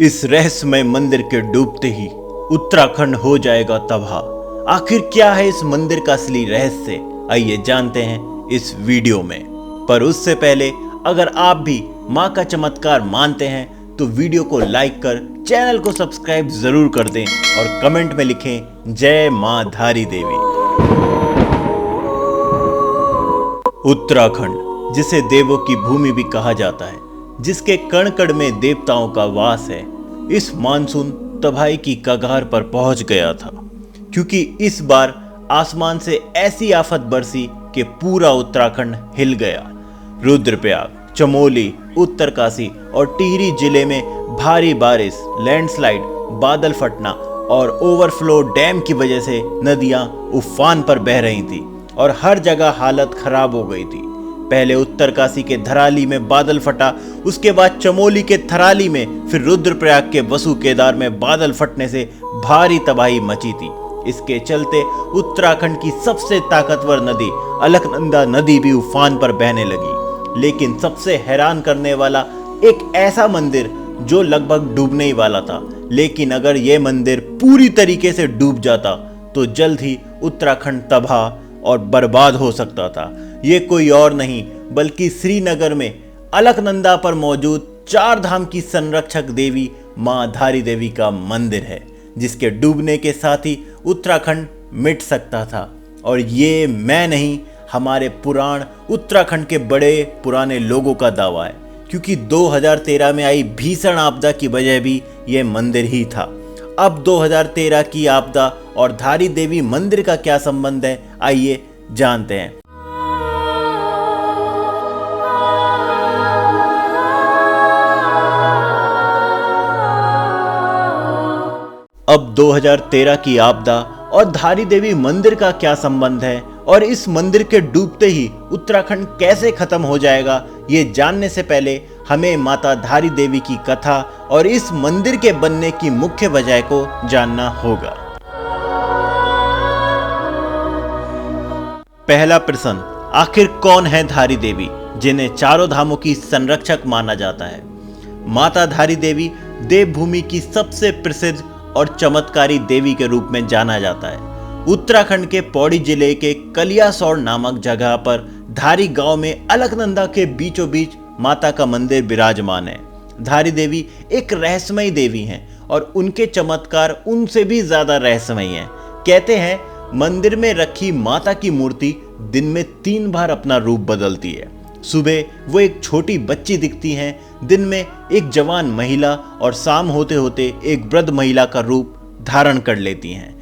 इस रहस्यमय मंदिर के डूबते ही उत्तराखंड हो जाएगा तबाह। आखिर क्या है इस मंदिर का असली रहस्य, आइए जानते हैं इस वीडियो में। पर उससे पहले अगर आप भी माँ का चमत्कार मानते हैं तो वीडियो को लाइक कर चैनल को सब्सक्राइब जरूर कर दें और कमेंट में लिखें जय माँ धारी देवी। उत्तराखंड, जिसे देवों की भूमि भी कहा जाता है, जिसके कण कण में देवताओं का वास है, इस मानसून तबाही की कगार पर पहुंच गया था, क्योंकि इस बार आसमान से ऐसी आफत बरसी कि पूरा उत्तराखंड हिल गया। रुद्रप्रयाग, चमोली, उत्तरकाशी और टिहरी जिले में भारी बारिश, लैंडस्लाइड, बादल फटना और ओवरफ्लो डैम की वजह से नदियां उफान पर बह रही थी और हर जगह हालत खराब हो गई थी। पहले उत्तरकाशी के धराली में बादल फटा, उसके बाद चमोली के थराली में, फिर रुद्रप्रयाग के वसु केदार में बादल फटने से भारी तबाही मची थी। इसके चलते उत्तराखंड की सबसे ताकतवर नदी अलकनंदा नदी भी उफान पर बहने लगी। लेकिन सबसे हैरान करने वाला एक ऐसा मंदिर जो लगभग डूबने ही वाला था, लेकिन अगर यह मंदिर पूरी तरीके से डूब जाता तो जल्द ही उत्तराखंड तबाह और बर्बाद हो सकता था। ये कोई और नहीं बल्कि श्रीनगर में अलकनंदा पर मौजूद चार धाम की संरक्षक देवी माँ धारी देवी का मंदिर है, जिसके डूबने के साथ ही उत्तराखंड मिट सकता था। और ये मैं नहीं, हमारे पुराण उत्तराखंड के बड़े पुराने लोगों का दावा है, क्योंकि 2013 में आई भीषण आपदा की वजह भी ये मंदिर ही था। अब 2013 की आपदा और धारी देवी मंदिर का क्या संबंध है, आइए जानते हैं। अब 2013 की आपदा और धारी देवी मंदिर का क्या संबंध है और इस मंदिर के डूबते ही उत्तराखंड कैसे खत्म हो जाएगा, ये जानने से पहले हमें माता धारी देवी की कथा और इस मंदिर के बनने की मुख्य वजह को जानना होगा। पहला प्रश्न, आखिर कौन है धारी देवी, जिन्हें चारों धामों की संरक्षक माना जाता है? माता धारी देवी देवभूमि की सबसे प्रसिद्ध और चमत्कारी देवी के रूप में जाना जाता है। उत्तराखंड के पौड़ी जिले के कलियासौड़ नामक जगह पर धारी गांव में अलकनंदा के बीचों बीच माता का मंदिर विराजमान है। धारी देवी एक रहस्यमयी देवी हैं और उनके चमत्कार उनसे भी ज्यादा रहस्यमयी हैं। कहते हैं मंदिर में रखी माता की मूर्ति दिन में 3 बार अपना रूप बदलती है। सुबह वो एक छोटी बच्ची दिखती हैं, दिन में एक जवान महिला और शाम होते होते एक वृद्ध महिला का रूप धारण कर लेती हैं।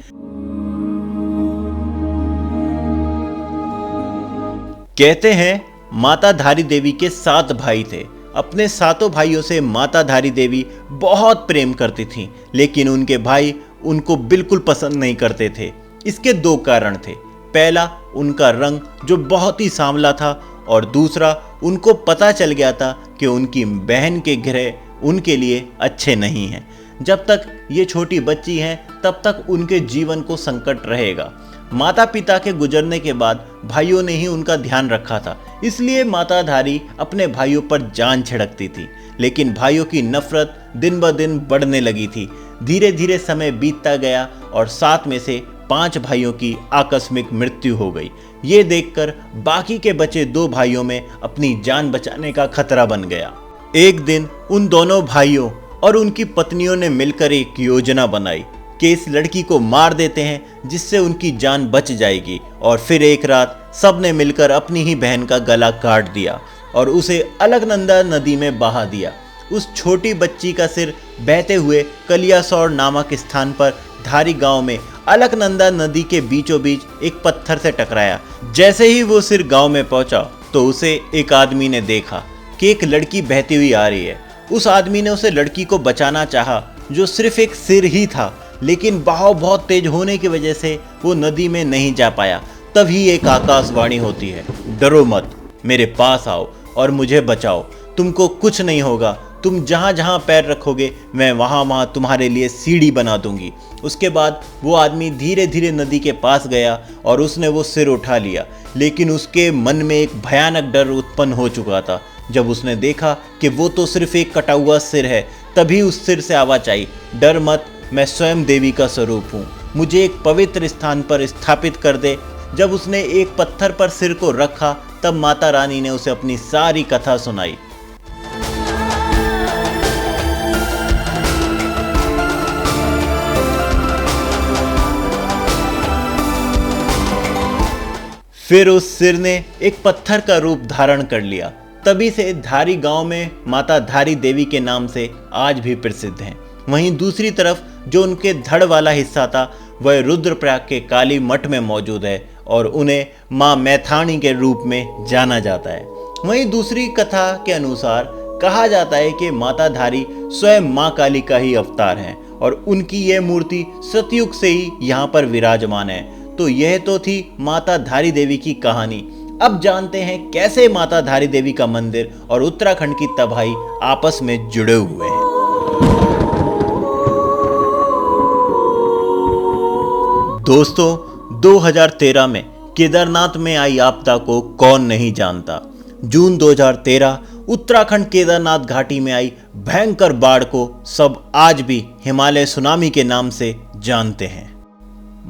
कहते हैं माता धारी देवी के 7 भाई थे। अपने 7 भाइयों से माता धारी देवी बहुत प्रेम करती थीं, लेकिन उनके भाई उनको बिल्कुल पसंद नहीं करते थे। इसके 2 कारण थे। पहला, उनका रंग जो बहुत ही सांवला था, और दूसरा, उनको पता चल गया था कि उनकी बहन के ग्रह उनके लिए अच्छे नहीं हैं। जब तक ये छोटी बच्ची हैं तब तक उनके जीवन को संकट रहेगा। माता पिता के गुजरने के बाद भाइयों ने ही उनका ध्यान रखा था, इसलिए माता धारी अपने भाइयों पर जान छिड़कती थी। लेकिन भाइयों की नफरत दिन ब दिन बढ़ने लगी थी। धीरे धीरे समय बीतता गया और 7 में से 5 भाइयों की आकस्मिक मृत्यु हो गई। ये देखकर बाकी के बचे 2 भाइयों में अपनी जान बचाने का खतरा बन गया। एक दिन उन दोनों भाइयों और उनकी पत्नियों ने मिलकर एक योजना बनाई कि इस लड़की को मार देते हैं, जिससे उनकी जान बच जाएगी। और फिर एक रात सबने मिलकर अपनी ही बहन का गला काट दिया और उसे अलकनंदा नदी में बहा दिया। उस छोटी बच्ची का सिर बहते हुए कलियासौड़ नामक स्थान पर धारी गांव में अलकनंदा नदी के बीचों बीच एक पत्थर से टकराया। जैसे ही वो सिर गांव में पहुंचा तो उसे एक आदमी ने देखा कि एक लड़की बहती हुई आ रही है। उस आदमी ने उसे लड़की को बचाना चाहा, जो सिर्फ एक सिर ही था, लेकिन बहाव बहुत तेज होने की वजह से वो नदी में नहीं जा पाया। तभी एक आकाशवाणी होती है, डरो मत, मेरे पास आओ और मुझे बचाओ, तुमको कुछ नहीं होगा, तुम जहाँ जहाँ पैर रखोगे मैं वहाँ वहाँ तुम्हारे लिए सीढ़ी बना दूंगी। उसके बाद वो आदमी धीरे धीरे नदी के पास गया और उसने वो सिर उठा लिया, लेकिन उसके मन में एक भयानक डर उत्पन्न हो चुका था। जब उसने देखा कि वो तो सिर्फ एक कटा हुआ सिर है, तभी उस सिर से आवाज आई, डर मत, मैं स्वयं देवी का स्वरूप हूँ, मुझे एक पवित्र स्थान पर स्थापित कर दे। जब उसने एक पत्थर पर सिर को रखा तब माता रानी ने उसे अपनी सारी कथा सुनाई। फिर उस सिर ने एक पत्थर का रूप धारण कर लिया। तभी से धारी गांव में माता धारी देवी के नाम से आज भी प्रसिद्ध हैं। वहीं दूसरी तरफ जो उनके धड़ वाला हिस्सा था वह रुद्रप्रयाग के काली मठ में मौजूद है और उन्हें मां मैथाणी के रूप में जाना जाता है। वहीं दूसरी कथा के अनुसार कहा जाता है कि माता धारी स्वयं मां काली का ही अवतार हैं और उनकी यह मूर्ति सतयुग से ही यहाँ पर विराजमान है। तो यह तो थी माता धारी देवी की कहानी। अब जानते हैं कैसे माता धारी देवी का मंदिर और उत्तराखंड की तबाही आपस में जुड़े हुए हैं। दोस्तों, 2013 में केदारनाथ में आई आपदा को कौन नहीं जानता। जून 2013 उत्तराखंड केदारनाथ घाटी में आई भयंकर बाढ़ को सब आज भी हिमालय सुनामी के नाम से जानते हैं।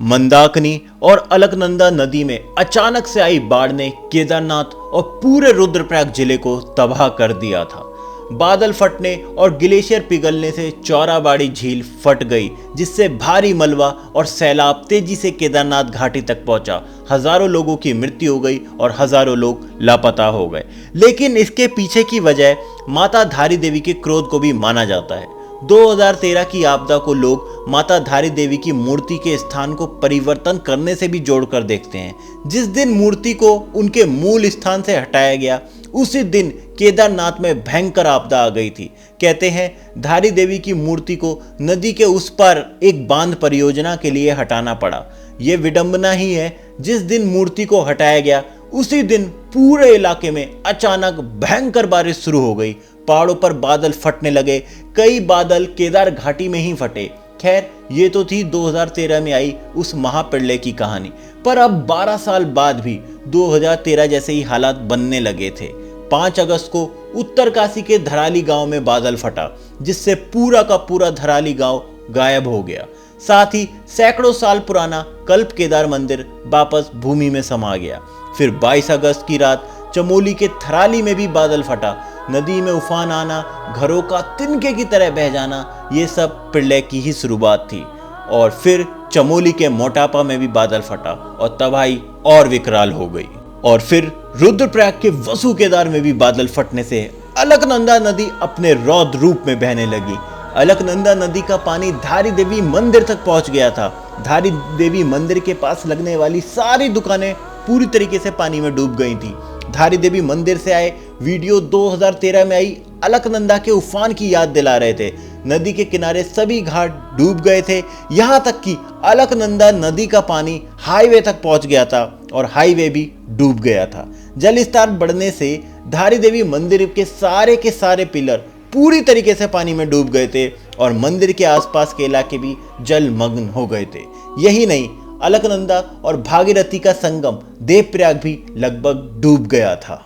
मंदाकिनी और अलकनंदा नदी में अचानक से आई बाढ़ ने केदारनाथ और पूरे रुद्रप्रयाग जिले को तबाह कर दिया था। बादल फटने और ग्लेशियर पिघलने से चौराबाड़ी झील फट गई, जिससे भारी मलबा और सैलाब तेजी से केदारनाथ घाटी तक पहुंचा। हजारों लोगों की मृत्यु हो गई और हजारों लोग लापता हो गए। लेकिन इसके पीछे की वजह माता धारी देवी के क्रोध को भी माना जाता है। 2013 की आपदा को लोग माता धारी देवी की मूर्ति के स्थान को परिवर्तन करने से भी जोड़कर देखते हैं। जिस दिन मूर्ति को उनके मूल स्थान से हटाया गया उसी दिन केदारनाथ में भयंकर आपदा आ गई थी। कहते हैं धारी देवी की मूर्ति को नदी के उस पार एक बांध परियोजना के लिए हटाना पड़ा। ये विडंबना ही है, जिस दिन मूर्ति को हटाया गया उसी दिन पूरे इलाके में अचानक भयंकर बारिश शुरू हो गई। पहाड़ों पर बादल फटने लगे, कई बादल केदार घाटी में ही फटे। खैर, ये तो थी 2013 में आई उस महाप्रलय की कहानी। पर अब 12 साल बाद भी 2013 जैसे ही हालात बनने लगे थे। 5 अगस्त को उत्तरकाशी के धराली गांव में बादल फटा, जिससे पूरा का पूरा धराली गांव गायब हो गया। साथ ही सैकड़ों साल पुराना कल्प केदार मंदिर वापस भूमि में समा गया। फिर 22 अगस्त की रात चमोली के थराली में भी बादल फटा। नदी में उफान आना, घरों का तिनके की तरह बह जाना, ये सब प्रलय की ही शुरुआत थी। और फिर चमोली के मोटापा में भी बादल फटा और तबाही और विकराल हो गई। और फिर रुद्रप्रयाग के वसु केदार में भी बादल फटने से अलकनंदा नदी अपने रौद्र रूप में बहने लगी। अलकनंदा नदी का पानी धारी देवी मंदिर तक पहुंच गया था। धारी देवी मंदिर के पास लगने वाली सारी दुकानें पूरी तरीके से पानी में डूब गई थी। धारी देवी मंदिर से आए वीडियो 2013 में आई अलकनंदा के उफान की याद दिला रहे थे। नदी के किनारे सभी घाट डूब गए थे, यहाँ तक कि अलकनंदा नदी का पानी हाईवे तक पहुंच गया था और हाईवे भी डूब गया था। जल स्तर बढ़ने से धारी देवी मंदिर के सारे पिलर पूरी तरीके से पानी में डूब गए थे और मंदिर के आसपास के इलाके भी जलमग्न हो गए थे। यही नहीं, अलकनंदा और भागीरथी का संगम देवप्रयाग भी लगभग डूब गया था।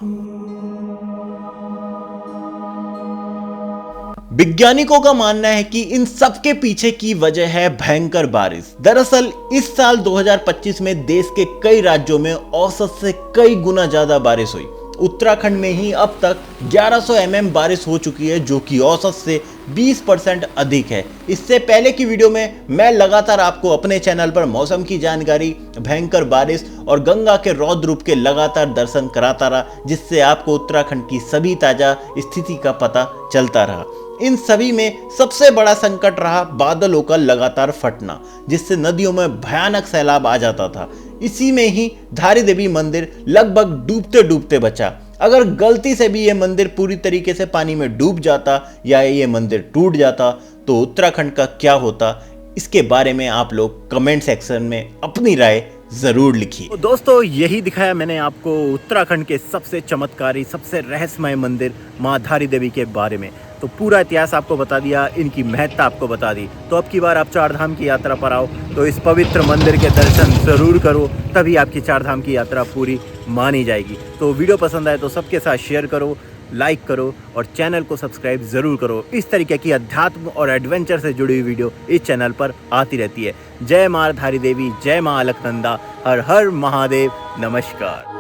वैज्ञानिकों का मानना है कि इन सब के पीछे की वजह है भयंकर बारिश। दरअसल इस साल 2025 में देश के कई राज्यों में औसत से कई गुना ज्यादा बारिश हुई। उत्तराखंड में ही अब तक 1100 mm बारिश हो चुकी है, जो कि औसत से 20% अधिक है। इससे पहले की वीडियो में मैं लगातार आपको अपने चैनल पर मौसम की जानकारी, भयंकर बारिश और गंगा के रौद्र रूप के लगातार दर्शन कराता रहा, जिससे आपको उत्तराखंड की सभी ताजा स्थिति का पता चलता रहा। इन सभी में सबसे बड़ा संकट रहा बादलों का लगातार फटना, जिससे नदियों में भयानक सैलाब आ जाता था। इसी में ही धारी देवी मंदिर लगभग डूबते डूबते बचा। अगर गलती से भी ये मंदिर पूरी तरीके से पानी में डूब जाता या ये मंदिर टूट जाता तो उत्तराखंड का क्या होता, इसके बारे में आप लोग कमेंट सेक्शन में अपनी राय जरूर लिखिए। तो दोस्तों, यही दिखाया मैंने आपको उत्तराखंड के सबसे चमत्कारी, सबसे रहस्यमय मंदिर मां धारी देवी के बारे में। तो पूरा इतिहास आपको बता दिया, इनकी महत्ता आपको बता दी। तो अब की बार आप चार धाम की यात्रा पर आओ तो इस पवित्र मंदिर के दर्शन जरूर करो, तभी आपकी चार धाम की यात्रा पूरी मानी जाएगी। तो वीडियो पसंद आए तो सबके साथ शेयर करो, लाइक करो और चैनल को सब्सक्राइब ज़रूर करो। इस तरीके की अध्यात्म और एडवेंचर से जुड़ी हुई वीडियो इस चैनल पर आती रहती है। जय माँ धारी देवी, जय माँ अलकनंदा, हर हर महादेव, नमस्कार।